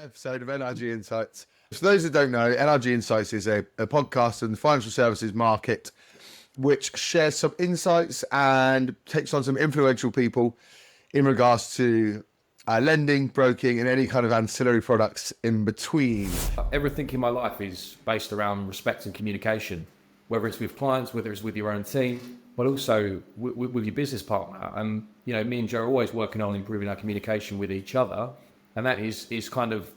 Episode of NRG Insights. For those that don't know, NRG Insights is a podcast in the financial services market which shares some insights and takes on some influential people in regards to lending, broking, and any kind of ancillary products in between. Everything in my life is based around respect and communication, whether it's with clients, whether it's with your own team, but also with your business partner. And, you know, me and Joe are always working on improving our communication with each other. And that is kind of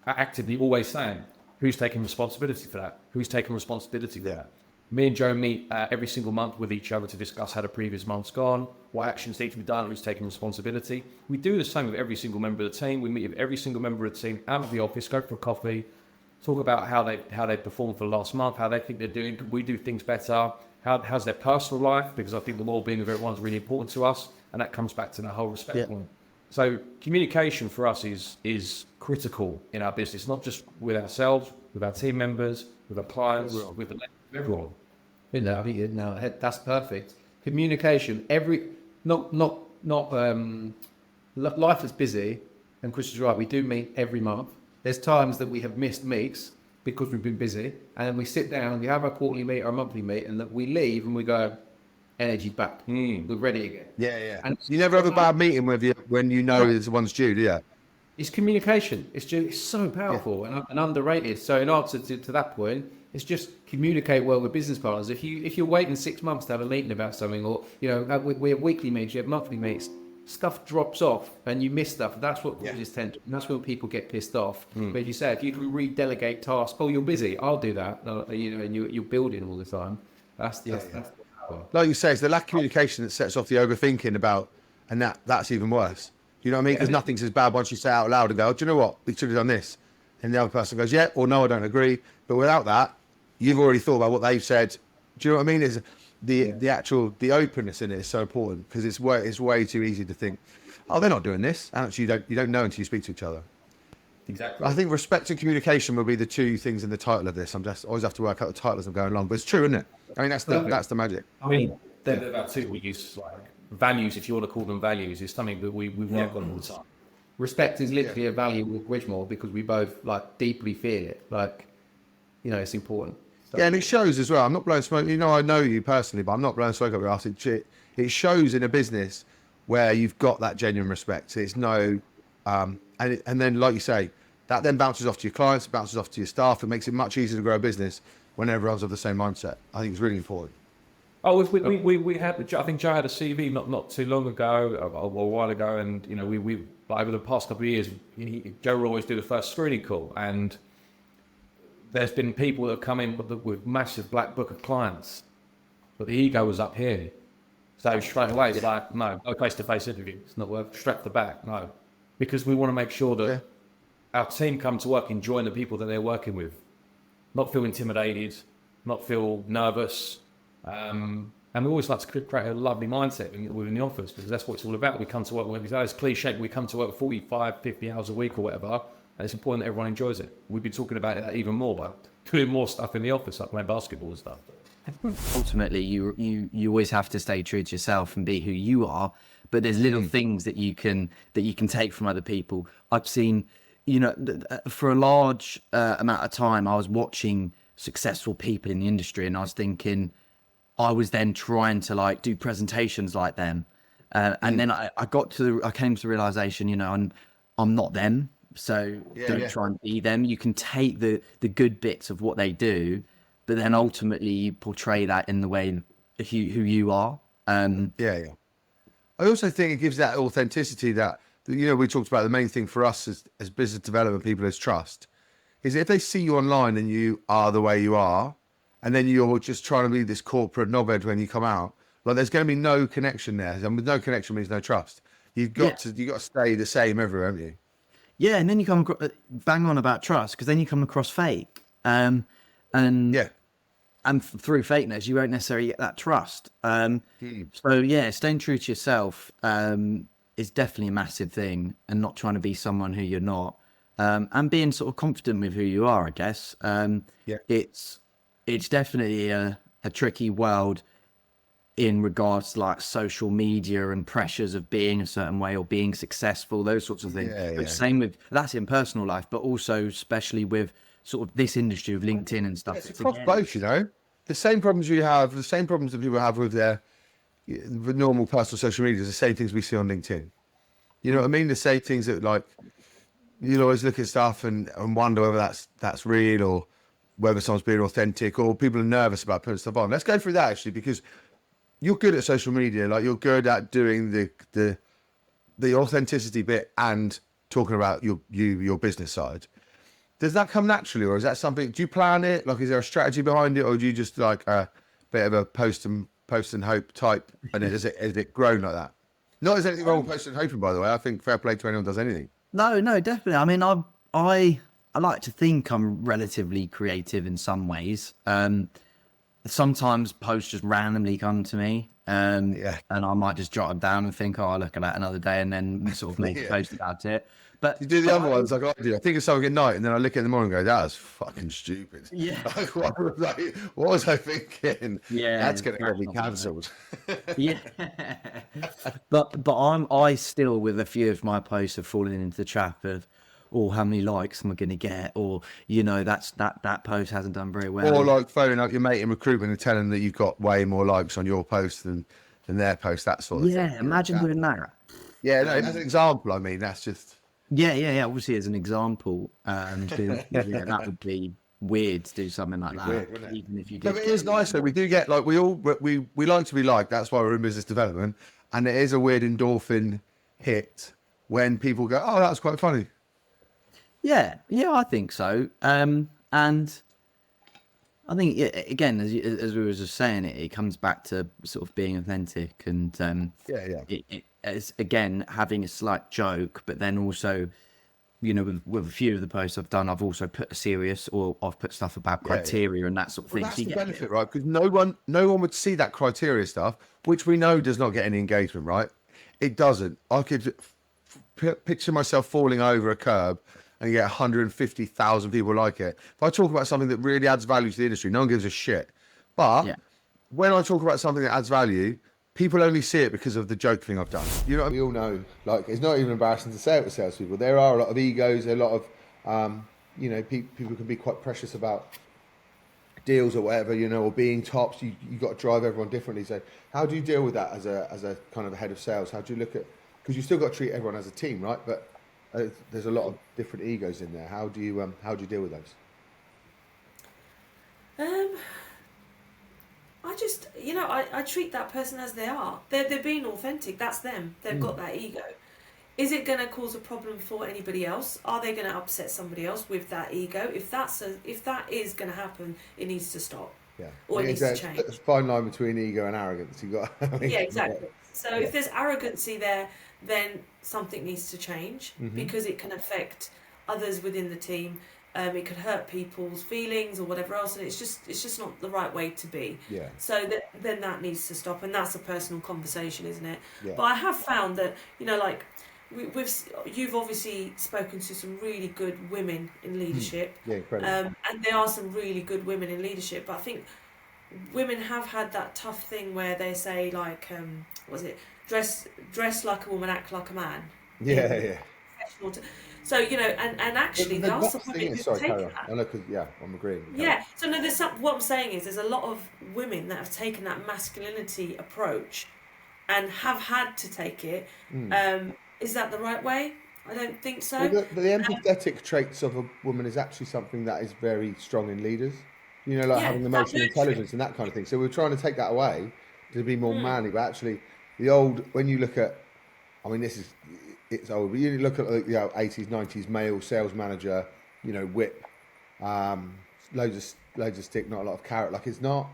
actively always saying, who's taking responsibility for that? Who's taking responsibility for that? Me and Joe meet every single month with each other to discuss how the previous month's gone, what actions need to be done, who's taking responsibility. We do the same with every single member of the team. We meet with every single member of the team out of the office, go for a coffee, talk about how they performed for the last month, how they think they're doing. Could we do things better? How's their personal life? Because I think the well-being of everyone is really important to us, and that comes back to the whole respect point. So communication for us is critical in our business, not just with ourselves, with our team members, with our clients, with everyone. You know, I think that's perfect. Communication, life is busy, and Chris is right. We do meet every month. There's times that we have missed meets because we've been busy, and then we sit down, we have our quarterly meet or a monthly meet, and that we leave and we go, energy back. We're ready again. Yeah. And you never have a bad meeting with you when you know it's one's due, do you? It's communication. It's so powerful and underrated. So in answer to that point, it's just communicate well with business partners. If you're waiting 6 months to have a meeting about something, or we have weekly meetings, you have monthly meetings, stuff drops off and you miss stuff. That's what causes tension. That's when people get pissed off. But if you say, if you can redelegate tasks, oh, you're busy, I'll do that. And you're building all the time. That's the power. Like you say, it's the lack of communication that sets off the overthinking about, and that's even worse. You know what I mean? Because nothing's as bad once you say it out loud and go, oh, do you know what? We should have done this. And the other person goes, yeah, or no, I don't agree. But without that, you've already thought about what they've said. Do you know what I mean? Is the openness in it is so important, because it's way too easy to think, oh, they're not doing this. And actually, you don't know until you speak to each other. Exactly. I think respect and communication will be the two things in the title of this. Always have to work out the title as I'm going along, but it's true, isn't it? I mean, that's the magic. I mean, they're about two we use, like values, if you want to call them values, is something that we work on all the time. Respect is literally a value with Bridgemore, because we both deeply feel it. It's important. Yeah, and it shows as well. I'm not blowing smoke. I know you personally, but I'm not blowing smoke up your ass. It shows in a business where you've got that genuine respect. It's no, and then like you say, that then bounces off to your clients, bounces off to your staff. It makes it much easier to grow a business when everyone's of the same mindset. I think it's really important. Oh, we had. I think Joe had a CV not too long ago, a while ago, and we over the past couple of years, Joe will always do the first screening call, and there's been people that have come in with massive black book of clients, but the ego was up here. So straight away, it's like, no face-to-face interview. It's not worth strap the back, no. Because we want to make sure that our team come to work enjoying the people that they're working with. Not feel intimidated, not feel nervous. And we always like to create a lovely mindset within the office, because that's what it's all about. We come to work, it's cliche, we come to work 45, 50 hours a week or whatever. And it's important that everyone enjoys it. We've been talking about it even more, but doing more stuff in the office, like playing basketball and stuff. Ultimately, you always have to stay true to yourself and be who you are. But there's little things that you can take from other people. I've seen, for a large amount of time, I was watching successful people in the industry, and I was thinking, I was then trying to do presentations like them, and then I came to the realization, I'm not them. So don't try and be them. You can take the good bits of what they do, but then ultimately you portray that in the way who you are. I also think it gives that authenticity that, we talked about. The main thing for us as business development people is trust. Is if they see you online and you are the way you are, and then you're just trying to be this corporate knobhead when you come out, there's going to be no connection there. And with no connection means no trust. You've got to stay the same everywhere, haven't you? Yeah, and then you come bang on about trust, because then you come across fake, and through fakeness you won't necessarily get that trust. So staying true to yourself is definitely a massive thing, and not trying to be someone who you're not, and being sort of confident with who you are. I guess it's definitely a tricky world in regards to like social media and pressures of being a certain way or being successful, those sorts of things. Yeah, But yeah. same with that's in personal life, but also especially with sort of this industry of LinkedIn and stuff. It's across both, you know. The same problems you have, the same problems that people have with their with normal personal social media, is the same things we see on LinkedIn. You know what I mean? The same things that, like, you'll always look at stuff and wonder whether that's real or whether someone's being authentic, or people are nervous about putting stuff on. Let's go through that actually, because you're good at social media. Like, you're good at doing the authenticity bit and talking about your business side. Does that come naturally, or is that something? Do you plan it? Like, is there a strategy behind it, or do you just like a bit of a post and hope type? And is it grown like that? Not there's anything wrong with post and hoping, by the way. I think fair play to anyone who does anything. No, definitely. I mean, I like to think I'm relatively creative in some ways. Sometimes posts just randomly come to me, and I might just jot them down and think, oh, I'll look at that another day, and then sort of make a post about it. But You do the other ones like I do. I think of something at night, and then I look at it in the morning and go, "That was fucking stupid." Yeah. What was I thinking? Yeah, That's going to get me cancelled. yeah, but I still, with a few of my posts, have fallen into the trap of, oh, how many likes am I going to get, or that post hasn't done very well. Or like phoning up your mate in recruitment and telling them that you've got way more likes on your post than their post. That sort of thing. Yeah, imagine doing that. Yeah, no, as an example, I mean, that's just. Yeah. Obviously, as an example, that would be weird to do something like that. Weird, wouldn't it? Even if you No, did. but it is nice though. We do get like we like to be liked. That's why we're in business development, and it is a weird endorphin hit when people go, "Oh, that's quite funny." Yeah, I think so. And I think again, as we were just saying, it comes back to sort of being authentic and it's again having a slight joke, but then also, with a few of the posts I've done, I've also put a serious, or I've put stuff about criteria and that sort of thing. Well, that's the benefit, right? Because no one would see that criteria stuff, which we know does not get any engagement, right? It doesn't. I could picture myself falling over a curb and you get 150,000 people like it. If I talk about something that really adds value to the industry, no one gives a shit. But when I talk about something that adds value, people only see it because of the joke thing I've done. You know what I mean? We all know, like, it's not even embarrassing to say it with salespeople. There are a lot of egos, a lot of, people can be quite precious about deals or whatever, or being tops. You got to drive everyone differently. So how do you deal with that as a kind of a head of sales? How do you look at, because you still got to treat everyone as a team, right? But there's a lot of different egos in there. How do you deal with those? I just, I treat that person as they are. They're being authentic. That's them. They've got that ego. Is it going to cause a problem for anybody else? Are they going to upset somebody else with that ego? If that is going to happen, it needs to stop. Yeah. Or it needs to change. There's a fine line between ego and arrogance. You got. Yeah, exactly. So if there's arrogancy there, then something needs to change because it can affect others within the team. It could hurt people's feelings or whatever else, and it's just not the right way to be. Yeah. So then that needs to stop, and that's a personal conversation, isn't it? Yeah. But I have found that you've obviously spoken to some really good women in leadership. Yeah, incredible. And there are some really good women in leadership, but I think women have had that tough thing where they say like, dress like a woman, act like a man. Yeah. So, and actually there are some women who've taken that. I know, I'm agreeing. Yeah, so no, what I'm saying is there's a lot of women that have taken that masculinity approach and have had to take it. Is that the right way? I don't think so. Well, the empathetic traits of a woman is actually something that is very strong in leaders. Having emotional intelligence and that kind of thing. So we're trying to take that away to be more manly. But actually, when you look at, it's old, but you look at 80s, 90s male sales manager, whip, loads of stick, not a lot of carrot. Like, it's not.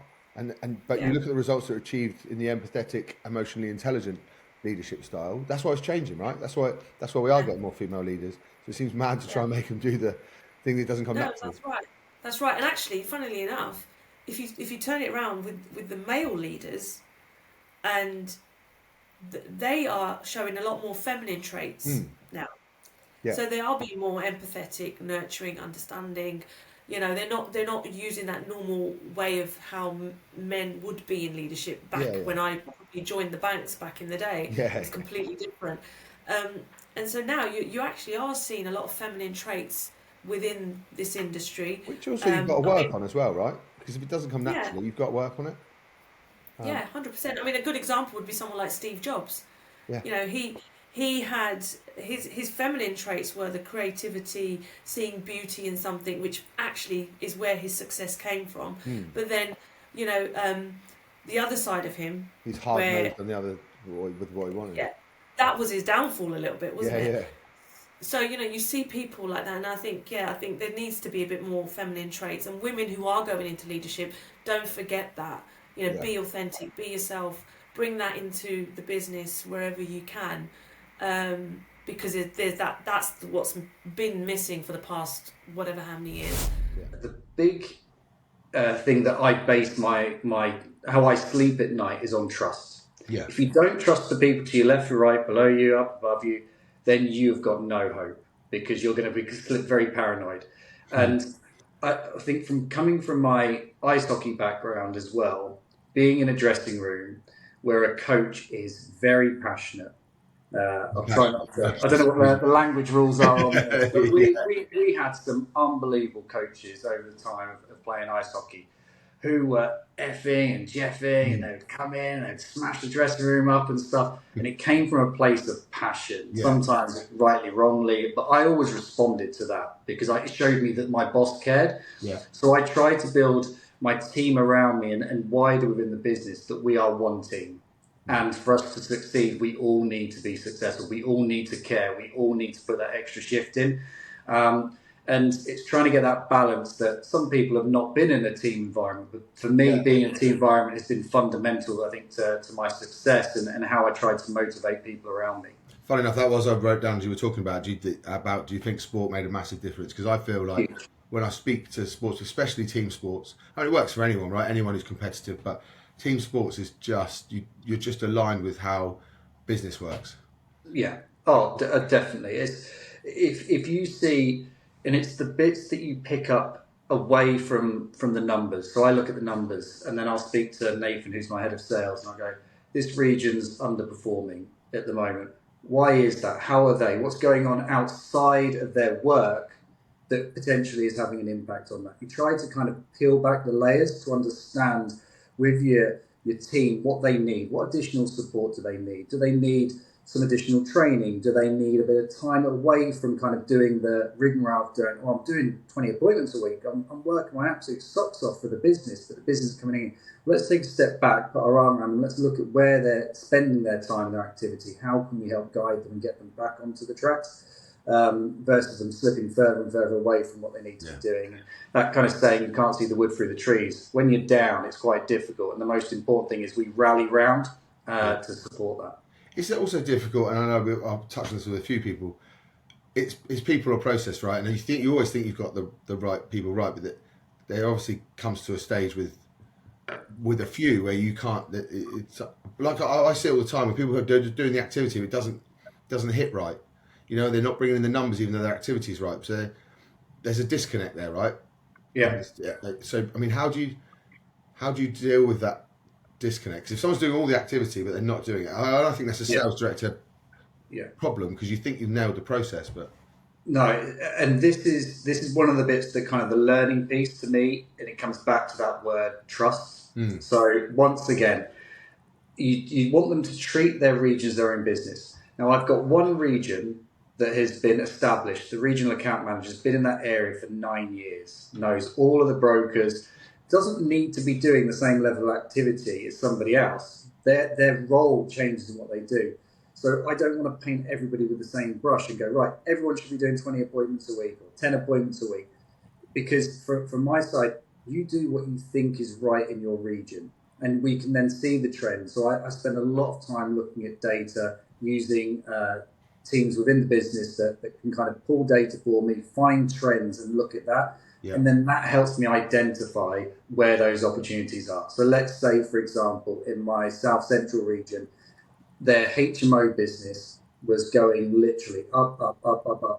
But you look at the results that are achieved in the empathetic, emotionally intelligent leadership style. That's why it's changing, right? That's why we are getting more female leaders. So it seems mad to try and make them do the thing that doesn't come natural. That's right. And actually, funnily enough, if you turn it around with the male leaders, and they are showing a lot more feminine traits now. Yeah. So they are being more empathetic, nurturing, understanding, You know, they're not using that normal way of how men would be in leadership back when I probably joined the banks back in the day. Yeah. It's completely different. And so now you actually are seeing a lot of feminine traits within this industry. Which also you've got to work on as well, right? Because if it doesn't come naturally, you've got to work on it. Yeah, 100%. I mean, a good example would be someone like Steve Jobs. Yeah. You know, he had his feminine traits were the creativity, seeing beauty in something, which actually is where his success came from. But then, you know, the other side of him, he's hard-nosed on the other with what he wanted. Yeah, that was his downfall a little bit, wasn't it? Yeah. So, you know, you see people like that, and I think there needs to be a bit more feminine traits, and women who are going into leadership, don't forget that. You know, be authentic, be yourself, bring that into the business wherever you can, because there's that's what's been missing for the past whatever how many years. The big thing that I base my how I sleep at night is on trust. Yeah. If you don't trust the people to your left, your right, below you, up above you, then you've got no hope, because you're going to be very paranoid. And I think from coming from my ice hockey background as well, being in a dressing room where a coach is very passionate. I'll try not to, I don't know what the language rules are on this, but we had some unbelievable coaches over the time of playing ice hockey who were effing and jeffing, and they would come in and they'd smash the dressing room up and stuff. And it came from a place of passion, sometimes rightly, wrongly, but I always responded to that because it showed me that my boss cared. Yeah. So I tried to build my team around me and wider within the business that we are one team. And for us to succeed, we all need to be successful. We all need to care. We all need to put that extra shift in. And it's trying to get that balance that some people have not been in a team environment. But for me, being in a team environment has been fundamental, I think, to my success and how I try to motivate people around me. Funny enough, that was I wrote down as you were talking about. Do you think sport made a massive difference? Because I feel like when I speak to sports, especially team sports, and it works for anyone, right? Anyone who's competitive, but team sports is just you're just aligned with how business works. Yeah. Oh, definitely. It's if you see, and it's the bits that you pick up away from the numbers. So I look at the numbers, and then I'll speak to Nathan, who's my head of sales, and I'll go, this region's underperforming at the moment. Why is that? How are they? What's going on outside of their work that potentially is having an impact on that? You try to kind of peel back the layers to understand with your team what they need. What additional support do they need? Do they need some additional training? Do they need a bit of time away from kind of doing the rigmarole of doing, I'm doing 20 appointments a week. I'm working my absolute socks off for the business, but the business is coming in. Let's take a step back, put our arm around them. Let's look at where they're spending their time, their activity. How can we help guide them and get them back onto the tracks versus them slipping further and further away from what they need to be doing. That kind of saying, you can't see the wood through the trees. When you're down, it's quite difficult. And the most important thing is we rally round to support that. It's also difficult, and I know I've touched on this with a few people. It's people or process, right? And you always think you've got the right people right, but there obviously comes to a stage with a few where you can't. It's like I see it all the time when people are doing the activity, it doesn't hit right. You know, they're not bringing in the numbers even though their activity is right. So there's a disconnect there, right? Yeah. So I mean, how do you deal with that disconnect? Because if someone's doing all the activity but they're not doing it, I don't think that's a sales director problem, because you think you've nailed the process, but no. And this is one of the bits that kind of the learning piece to me, and it comes back to that word trust. So once again, you want them to treat their region as their own business. Now I've got one region that has been established. The regional account manager has been in that area for 9 years, knows all of the brokers, doesn't need to be doing the same level of activity as somebody else. Their role changes in what they do. So I don't want to paint everybody with the same brush and go, right, everyone should be doing 20 appointments a week or 10 appointments a week. Because from my side, you do what you think is right in your region, and we can then see the trends. So I spend a lot of time looking at data, using teams within the business that can kind of pull data for me, find trends and look at that. Yeah. And then that helps me identify where those opportunities are. So let's say, for example, in my South Central region, their HMO business was going literally up,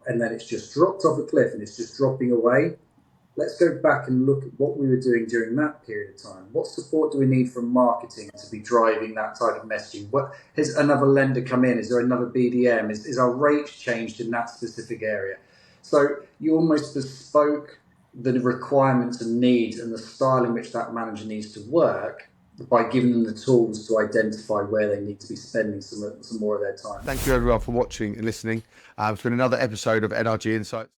and then it's just dropped off a cliff and it's just dropping away. let's go back and look at what we were doing during that period of time. What support do we need from marketing to be driving that type of messaging? What has another lender come in? Is there another BDM? Is our rates changed in that specific area? So you almost bespoke the requirements and needs and the style in which that manager needs to work by giving them the tools to identify where they need to be spending some more of their time. Thank you everyone for watching and listening. It's been another episode of NRG Insights.